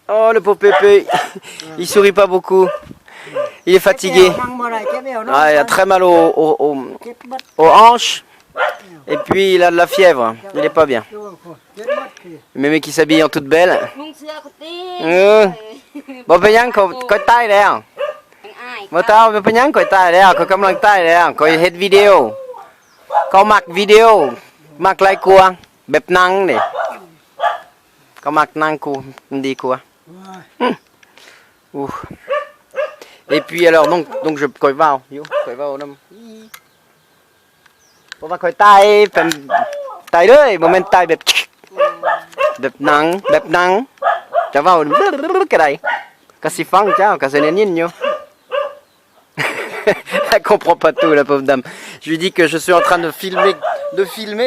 Oh, le pauvre Pépé. Il sourit pas beaucoup. Il est fatigué. Ah, il a très mal aux hanches. Et puis il a de la fièvre. Il est pas bien. Mémé qui s'habille en toute belle. Bon, bây giờ coi tay đây à? Mà tao bây giờ coi tay đây à? Coi cầm lăng tay đây à? Coi hết video. Coi mặc video. Mặc lại cua. Bẹp năng này. Coi mặc năng cua. Đi cua. Et puis alors donc je coi vào. Coi vào năm. Bộ va coi tay. Tay đấy. Moment tay bẹp. Bẹp năng. Bẹp năng. Chả vào cái này. Kasi fang chao, kasi nenino. Elle comprend pas tout, la pauvre dame. Je lui dis que je suis en train de filmer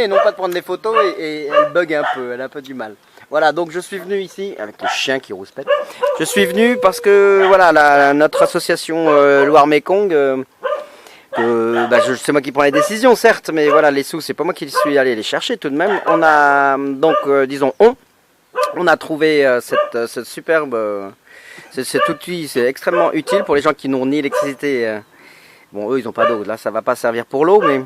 et non pas de prendre des photos et elle bug un peu, elle a un peu du mal. Voilà, donc je suis venu ici avec les chiens qui rouspètent. Je suis venu parce que voilà, notre association Loire-Mékong, c'est moi qui prends les décisions certes, mais voilà, les sous c'est pas moi qui suis allé les chercher tout de même. On a donc on a trouvé cette superbe cet outil, c'est extrêmement utile pour les gens qui n'ont ni électricité. Bon, eux ils n'ont pas d'eau, là ça va pas servir pour l'eau, mais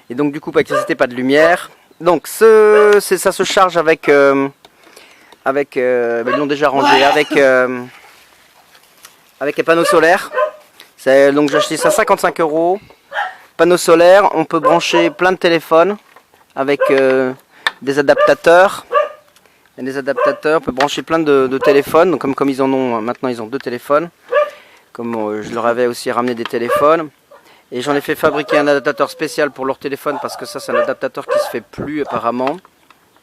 et donc du coup pas d'électricité, pas de lumière. Donc ça se charge avec ils l'ont déjà rangé avec un panneau solaire. Donc j'ai acheté ça 55 €. Panneau solaire, on peut brancher plein de téléphones avec des adaptateurs. Il y a des adaptateurs, on peut brancher plein de téléphones, donc comme ils en ont, maintenant ils ont 2 téléphones, comme je leur avais aussi ramené des téléphones, et j'en ai fait fabriquer un adaptateur spécial pour leur téléphone, parce que ça c'est un adaptateur qui se fait plus apparemment,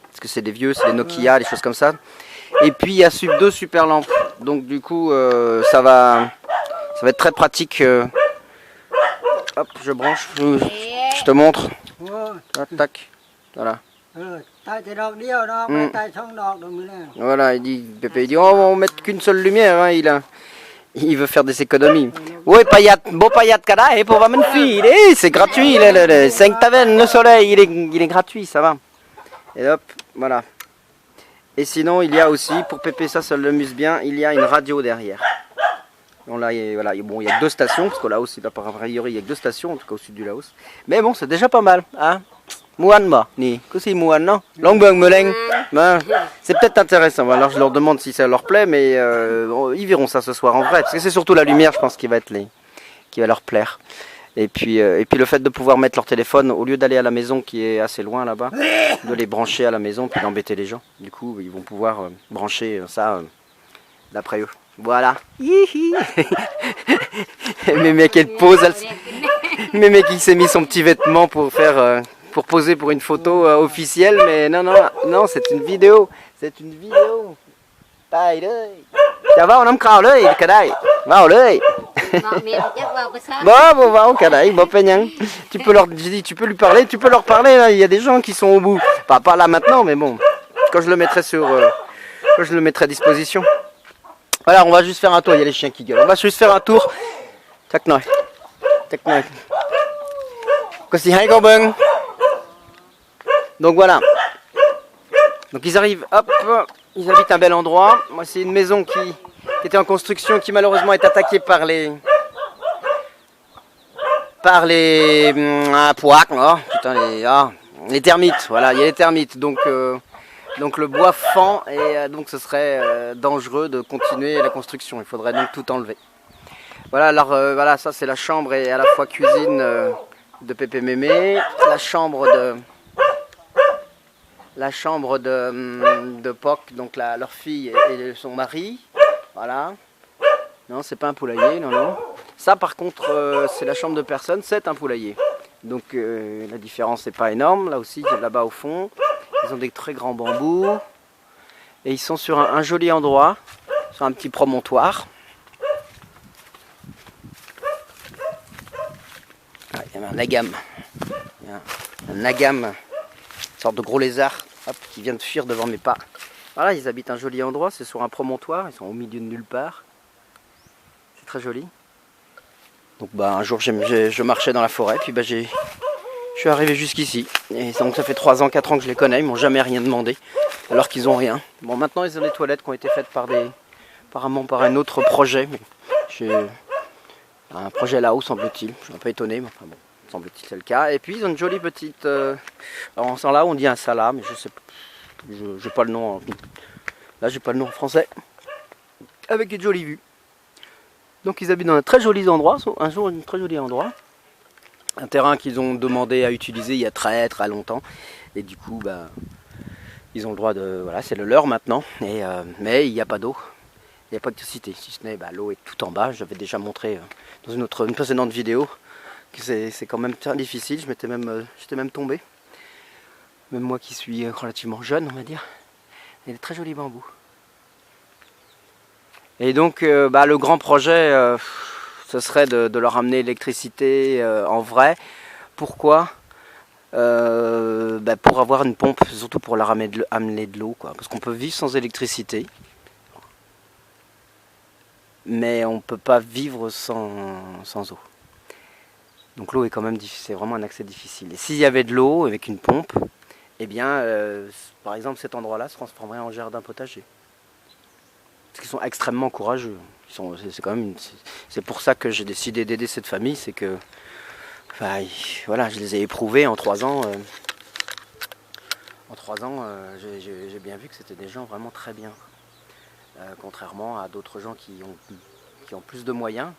parce que c'est des vieux, c'est des Nokia, des choses comme ça, et puis il y a 2 super lampes, donc du coup ça va être très pratique. Hop, je branche, je te montre, tac, voilà. Voilà, il dit, Pépé, il dit, oh, on va mettre qu'une seule lumière, hein, il veut faire des économies. Oui, beau payat kada, et pour va c'est gratuit, le 5 tavernes, le soleil, il est gratuit, ça va. Et hop, voilà. Et sinon, il y a aussi, pour Pépé, ça l'amuse bien, il y a une radio derrière. Donc là, voilà, bon, il y a 2 stations, parce que Laos, il a il y a que 2 stations, en tout cas au sud du Laos. Mais bon, c'est déjà pas mal, hein. C'est peut-être intéressant. Alors je leur demande si ça leur plaît, mais ils verront ça ce soir en vrai. Parce que c'est surtout la lumière, je pense, qui va leur plaire. Et puis le fait de pouvoir mettre leur téléphone, au lieu d'aller à la maison qui est assez loin là-bas, de les brancher à la maison puis d'embêter les gens. Du coup, ils vont pouvoir brancher ça d'après eux. Voilà. Mémé qui pose, Mémé qui s'est mis son petit vêtement pour faire... pour poser pour une photo officielle, mais non, c'est une vidéo. C'est une vidéo. Chào vào nắm khảo đấy, cái đây. Vào đấy. Bon, va au kadai, bon peignan. Tu peux lui parler, tu peux leur parler là, il y a des gens qui sont au bout. Pas là maintenant, mais bon, quand je le mettrai à disposition. Voilà, on va juste faire un tour, il y a les chiens qui gueulent. On va juste faire un tour. Tac noi. Qu'est-ce que donc voilà. Donc ils arrivent, hop, ils habitent un bel endroit. Moi c'est une maison qui était en construction, qui malheureusement est attaquée par les pouacs, oh, putain, les termites. Voilà, il y a les termites. Donc le bois fend et donc ce serait dangereux de continuer la construction. Il faudrait donc tout enlever. Voilà, alors voilà, ça c'est la chambre et à la fois cuisine de Pépé Mémé, la chambre de Poc, donc leur fille et son mari. Voilà. Non, c'est pas un poulailler, non. Ça par contre, c'est la chambre de personne, c'est un poulailler. Donc la différence n'est pas énorme. Là aussi, là-bas au fond, ils ont des très grands bambous. Et ils sont sur un joli endroit, sur un petit promontoire. Ah, il y a un nagam. Un nagam, une sorte de gros lézard, hop, qui vient de fuir devant mes pas. Voilà, ils habitent un joli endroit, c'est sur un promontoire, ils sont au milieu de nulle part. C'est très joli. Donc un jour je marchais dans la forêt, puis je suis arrivé jusqu'ici. Et donc ça fait 3 ans, 4 ans que je les connais, ils m'ont jamais rien demandé, alors qu'ils ont rien. Bon, maintenant ils ont des toilettes qui ont été faites par apparemment par un autre projet. Mais j'ai un projet là-haut, semble-t-il. Je suis un peu étonné, mais enfin bon, semble-t-il c'est le cas. Et puis ils ont une jolie petite... alors en là, on dit un sala, mais je sais pas. J'ai pas le nom. Là, j'ai pas le nom en français. Avec une jolie vue. Donc ils habitent dans un très joli endroit, un très joli endroit. Un terrain qu'ils ont demandé à utiliser il y a très très longtemps. Et du coup, bah, ils ont le droit de... Voilà, c'est le leur maintenant. Mais il n'y a pas d'eau. Il n'y a pas d'électricité. Si ce n'est, bah, l'eau est tout en bas. J'avais déjà montré dans une précédente vidéo que c'est quand même très difficile. J'étais même tombé. Même moi qui suis relativement jeune, on va dire. Il y a des très jolis bambous. Et donc, bah, le grand projet, ce serait de leur amener l'électricité en vrai. Pourquoi bah, pour avoir une pompe, surtout pour leur amener de l'eau, quoi. Parce qu'on peut vivre sans électricité. Mais on ne peut pas vivre sans eau. Donc l'eau est quand même difficile, c'est vraiment un accès difficile. Et s'il y avait de l'eau avec une pompe, eh bien, par exemple, cet endroit-là se transformerait en jardin potager. Parce qu'ils sont extrêmement courageux. C'est pour ça que j'ai décidé d'aider cette famille, c'est que, enfin, voilà, je les ai éprouvés en 3 ans. En 3 ans, j'ai bien vu que c'était des gens vraiment très bien. Contrairement à d'autres gens qui ont plus de moyens,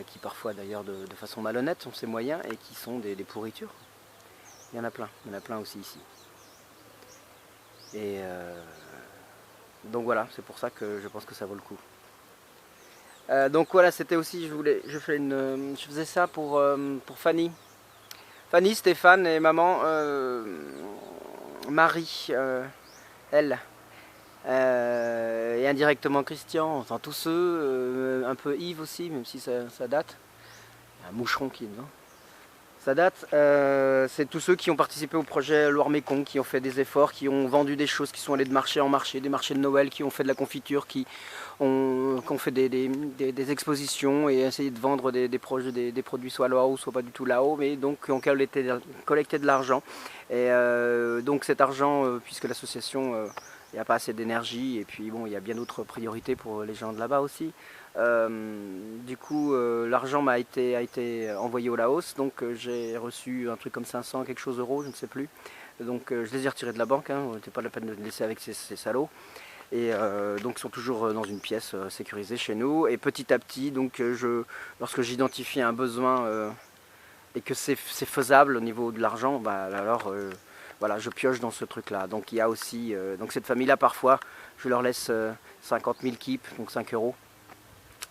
qui parfois d'ailleurs de façon malhonnête ont ces moyens et qui sont des pourritures. Il y en a plein aussi ici. Et donc voilà, c'est pour ça que je pense que ça vaut le coup. Donc voilà, c'était aussi, je faisais ça pour Fanny. Fanny, Stéphane et maman, Marie, elle. Et indirectement Christian, enfin tous ceux, un peu Yves aussi, même si ça date. Il y a un moucheron qui est dedans. Ça date, c'est tous ceux qui ont participé au projet Loire-Mékong, qui ont fait des efforts, qui ont vendu des choses, qui sont allés de marché en marché, des marchés de Noël, qui ont fait de la confiture, qui ont fait des expositions et essayé de vendre des produits soit là-haut, soit pas du tout là-haut, mais donc qui ont collecté de l'argent. Et donc cet argent, puisque l'association... il n'y a pas assez d'énergie et puis bon, il y a bien d'autres priorités pour les gens de là-bas aussi. Du coup, l'argent a été envoyé au Laos, donc j'ai reçu un truc comme 500 quelque chose euros, je ne sais plus. Donc je les ai retirés de la banque, hein, c'était pas la peine de les laisser avec ces salauds. Et donc ils sont toujours dans une pièce sécurisée chez nous. Et petit à petit, donc lorsque j'identifie un besoin et que c'est faisable au niveau de l'argent, bah, alors voilà, je pioche dans ce truc-là. Donc il y a aussi, donc cette famille-là, parfois, je leur laisse 50 000 kips, donc 5 euros,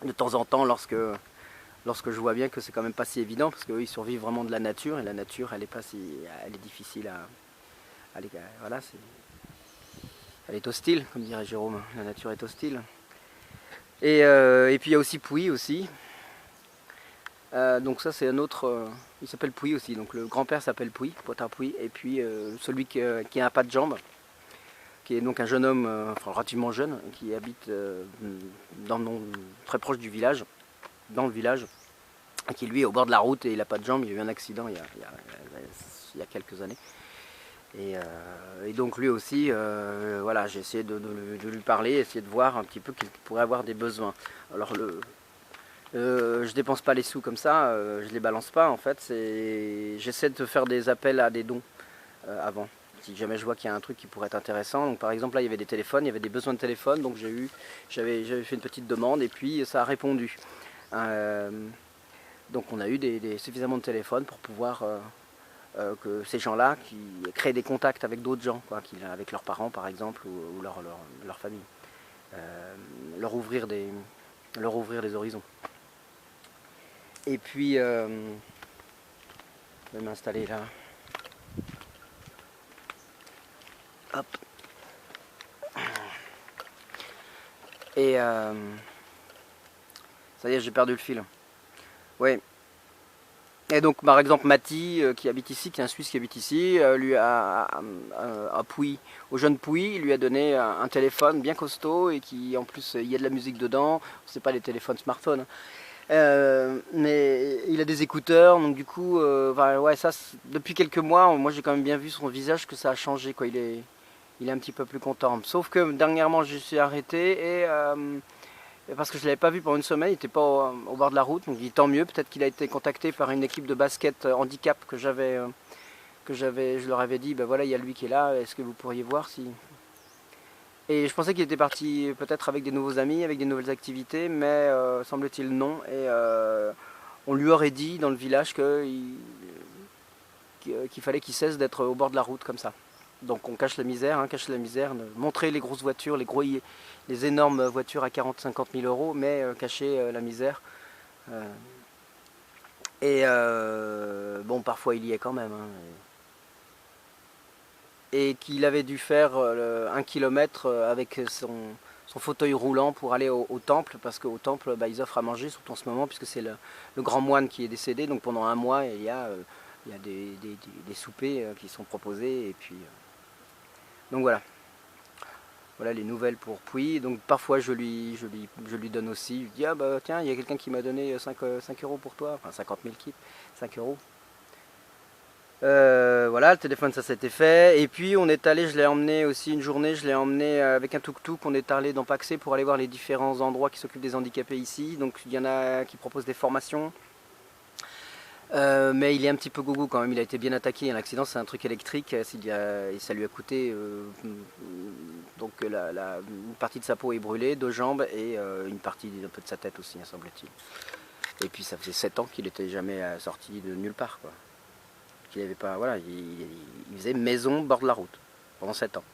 de temps en temps, lorsque je vois bien que c'est quand même pas si évident, parce qu'eux, ils survivent vraiment de la nature, et la nature, elle est difficile voilà, elle est hostile, comme dirait Jérôme, la nature est hostile. Et puis il y a aussi Pouy aussi. Donc ça c'est un autre, il s'appelle Pouy aussi, donc le grand-père s'appelle Pouy, Potin Pouy, et puis celui qui a un pas de jambe, qui est donc un jeune homme, enfin relativement jeune, qui habite très proche du village, dans le village, et qui lui est au bord de la route et il n'a pas de jambe, il a eu un accident il y a quelques années. Et donc lui aussi, voilà, j'ai essayé de lui parler, essayer de voir un petit peu qu'il pourrait avoir des besoins. Alors je dépense pas les sous comme ça, je les balance pas en fait, j'essaie de faire des appels à des dons avant. Si jamais je vois qu'il y a un truc qui pourrait être intéressant, donc par exemple là il y avait des téléphones, il y avait des besoins de téléphone, donc j'avais fait une petite demande et puis ça a répondu. Donc on a eu suffisamment de téléphones pour pouvoir que ces gens-là qui créent des contacts avec d'autres gens, quoi, avec leurs parents par exemple ou leur famille, leur ouvrir les horizons. Et puis, je vais m'installer là. Hop. Et ça y est, j'ai perdu le fil. Ouais. Et donc, par exemple, Mati, qui habite ici, qui est un Suisse qui habite ici, lui à Pouy, au jeune Pouy, il lui a donné un téléphone bien costaud et qui, en plus, il y a de la musique dedans. C'est pas les téléphones smartphones. Mais il a des écouteurs, donc du coup, ouais, ça, depuis quelques mois, moi j'ai quand même bien vu son visage que ça a changé, quoi. Il est un petit peu plus content. Sauf que dernièrement, je suis arrêté parce que je ne l'avais pas vu pendant une semaine, il n'était pas au bord de la route, donc tant mieux, peut-être qu'il a été contacté par une équipe de basket handicap je leur avais dit, ben voilà, il y a lui qui est là, est-ce que vous pourriez voir si... Et je pensais qu'il était parti peut-être avec des nouveaux amis, avec des nouvelles activités, mais semble-t-il non, et on lui aurait dit dans le village qu'il fallait qu'il cesse d'être au bord de la route comme ça. Donc on cache la misère, montrer les grosses voitures, les énormes voitures à 40-50 000 euros, mais cacher la misère. Bon, parfois il y est quand même. Hein. Et qu'il avait dû faire 1 kilomètre avec son fauteuil roulant pour aller au temple, parce qu'au temple ils offrent à manger, surtout en ce moment, puisque c'est le grand moine qui est décédé, donc pendant 1 mois il y a des soupers qui sont proposés, et puis donc voilà. Voilà les nouvelles pour Puy. Donc parfois je lui donne aussi, je lui dis ah bah tiens, il y a quelqu'un qui m'a donné 5 euros pour toi, enfin 50 000 kits, 5 euros. Voilà, le téléphone ça s'était fait. Et puis on est allé, je l'ai emmené aussi une journée, je l'ai emmené avec un tuk-tuk, on est allé dans Paxé pour aller voir les différents endroits qui s'occupent des handicapés ici. Donc il y en a qui proposent des formations. Mais il est un petit peu gougou quand même, il a été bien attaqué, un accident c'est un truc électrique, et ça lui a coûté donc une partie de sa peau est brûlée, 2 jambes et une partie un peu de sa tête aussi, semble-t-il. Et puis ça faisait 7 ans qu'il n'était jamais sorti de nulle part, quoi. Qu'il avait pas, voilà, il faisait maison bord de la route pendant 7 ans.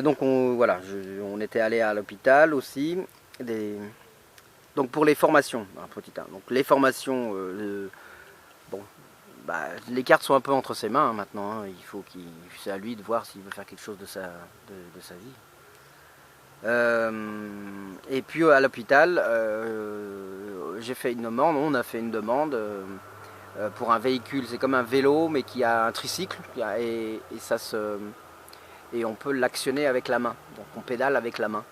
Donc voilà, on était allé à l'hôpital aussi. Donc pour les formations, donc les formations, bon, les cartes sont un peu entre ses mains hein, maintenant. Hein, c'est à lui de voir s'il veut faire quelque chose de sa vie. Et puis à l'hôpital, j'ai fait une demande, on a fait une demande pour un véhicule. C'est comme un vélo mais qui a un tricycle et on peut l'actionner avec la main. Donc on pédale avec la main.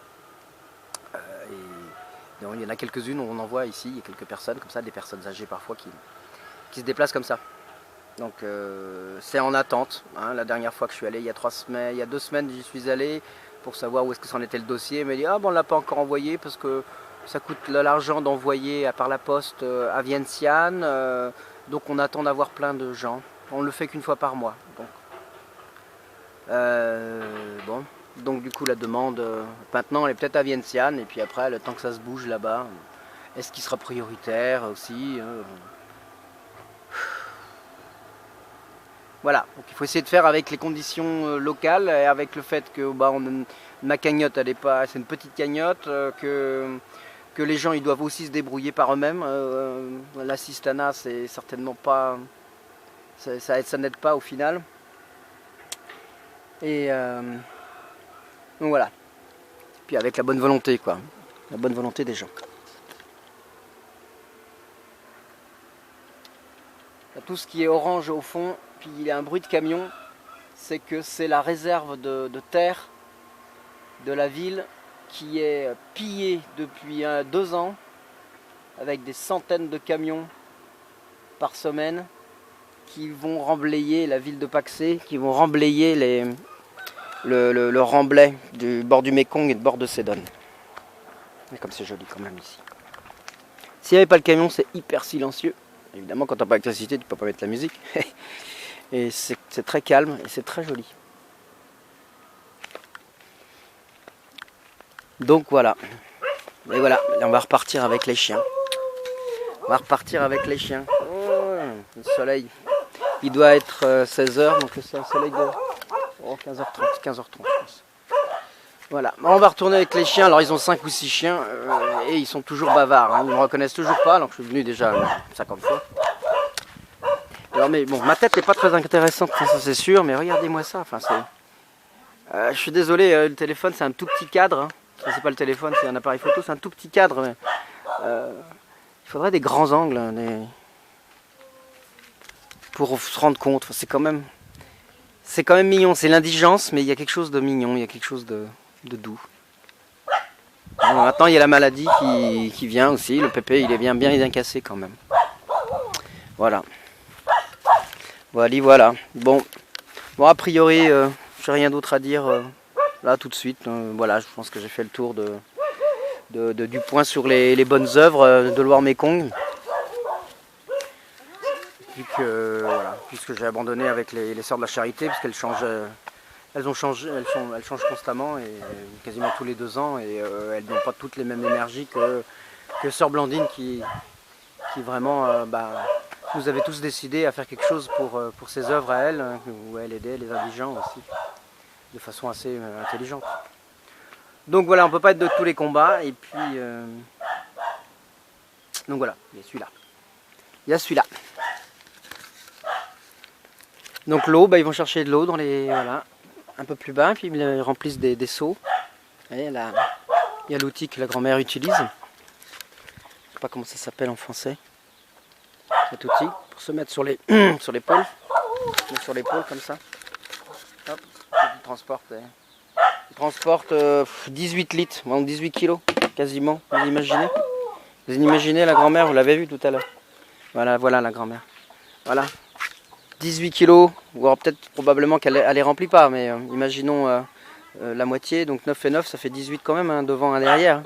Il y en a quelques-unes, on en voit ici, il y a quelques personnes comme ça, des personnes âgées parfois qui se déplacent comme ça. Donc c'est en attente. Hein. La dernière fois que je suis allé, il y a 2 semaines, j'y suis allé pour savoir où est-ce que c'en était le dossier. Il m'a dit ah bon, on ne l'a pas encore envoyé parce que ça coûte l'argent d'envoyer par la poste à Vientiane. Donc on attend d'avoir plein de gens. On le fait qu'une fois par mois. Bon. Donc du coup la demande, maintenant elle est peut-être à Vientiane, et puis après le temps que ça se bouge là-bas, est-ce qu'il sera prioritaire aussi Voilà, donc il faut essayer de faire avec les conditions locales, et avec le fait que ma cagnotte elle est pas, c'est une petite cagnotte, que les gens ils doivent aussi se débrouiller par eux-mêmes. L'assistanat c'est certainement pas, ça n'aide pas au final. Et donc voilà. Puis avec la bonne volonté, quoi. La bonne volonté des gens. Tout ce qui est orange au fond, puis il y a un bruit de camion, c'est que c'est la réserve de terre de la ville qui est pillée depuis 2 ans, avec des centaines de camions par semaine qui vont remblayer la ville de Paxé, qui vont remblayer le remblai du bord du Mékong et du bord de Cédonne. Mais comme c'est joli quand même ici. S'il n'y avait pas le camion, c'est hyper silencieux. Évidemment, quand tu n'as pas l'électricité, tu ne peux pas mettre la musique. Et c'est très calme et c'est très joli. Donc voilà. Et voilà, on va repartir avec les chiens. Oh, le soleil. Il doit être 16h, donc c'est un soleil de 15h30, je pense. Voilà, on va retourner avec les chiens. Alors ils ont 5 ou 6 chiens et ils sont toujours bavards. Hein. Ils ne me reconnaissent toujours pas, alors que je suis venu déjà 50 fois. Alors mais bon, ma tête n'est pas très intéressante, ça c'est sûr, mais regardez-moi ça. Enfin, je suis désolé, le téléphone c'est un tout petit cadre. Hein. Ça, c'est pas le téléphone, c'est un appareil photo, c'est un tout petit cadre. Mais, il faudrait des grands angles pour se rendre compte. Enfin, c'est quand même mignon. C'est l'indigence, mais il y a quelque chose de mignon, il y a quelque chose de doux. Alors, maintenant il y a la maladie qui vient aussi. Le pépé il est bien cassé quand même. Voilà. Voilà. Bon a priori j'ai rien d'autre à dire là tout de suite. Voilà, je pense que j'ai fait le tour de du point sur les bonnes œuvres de Loire-Mékong. Puisque j'ai abandonné avec les Sœurs de la Charité, parce qu'elles changent, elles changent constamment, et quasiment tous les 2 ans, et elles n'ont pas toutes les mêmes énergies que Sœur Blandine qui vraiment nous avait tous décidé à faire quelque chose pour ses œuvres à elle, où elle aidait les indigents aussi, de façon assez intelligente. Donc voilà, on ne peut pas être de tous les combats, et puis... donc voilà, il y a celui-là. Il y a celui-là. Donc l'eau, ils vont chercher de l'eau dans les... Voilà, un peu plus bas, puis ils remplissent des seaux. Et là, il y a l'outil que la grand-mère utilise. Je ne sais pas comment ça s'appelle en français. Cet outil, pour se mettre sur les sur l'épaule. Sur l'épaule comme ça. Hop, il transporte 18 litres, donc 18 kilos, quasiment. Vous imaginez la grand-mère, vous l'avez vu tout à l'heure. Voilà la grand-mère. Voilà. 18 kilos, ou alors peut-être probablement qu'elle les remplit pas, mais imaginons la moitié, donc 9 et 9, ça fait 18 quand même, hein, devant et derrière.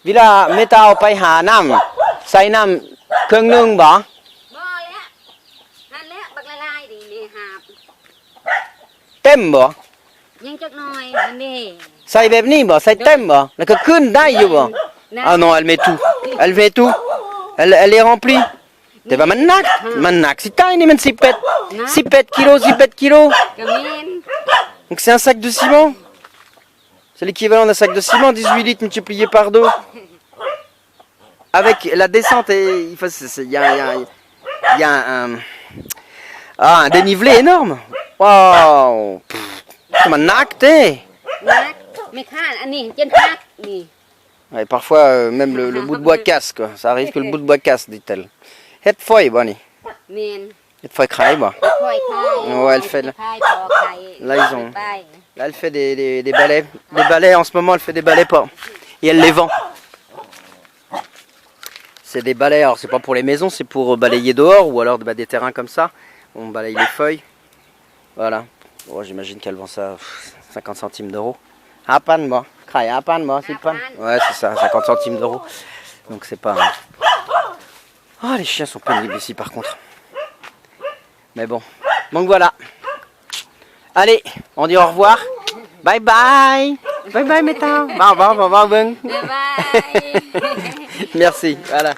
Villa Meta Pai Hanam, Sainam Kung Ba. Temบ่ยังจักหน่อยนี่ใส่แบบนี้บ่ใส่เต็มบ่แล้วก็ขึ้นได้อยู่บ่ Ah non, elle met tout. Elle met tout. Elle est remplie. Det var man nak si tiny men 17 kilos. Donc c'est un sac de ciment. C'est l'équivalent d'un sac de ciment, 18 litres multiplié par 2. Avec la descente, il y a un dénivelé énorme. Waouh. Man nak t'es. Ouais, parfois même le bout de bois casse quoi. Ça arrive que le bout de bois casse, dit-elle. Het foi Bonnie. Het foi craille bah. Ouais, elle fait là elle fait des balais en ce moment, elle fait des balais pas et elle les vend. C'est des balais, alors c'est pas pour les maisons, c'est pour balayer dehors ou alors des terrains comme ça. On balaye les feuilles. Voilà. Oh, j'imagine qu'elle vend ça 50 centimes d'euros. Apan moi. Ouais, c'est ça, 50 centimes d'euros. Donc c'est pas... Oh, les chiens sont pénibles ici par contre. Mais bon. Donc voilà. Allez, on dit au revoir. Bye bye. Bye bye, Meta. Bye bye. Merci. Voilà.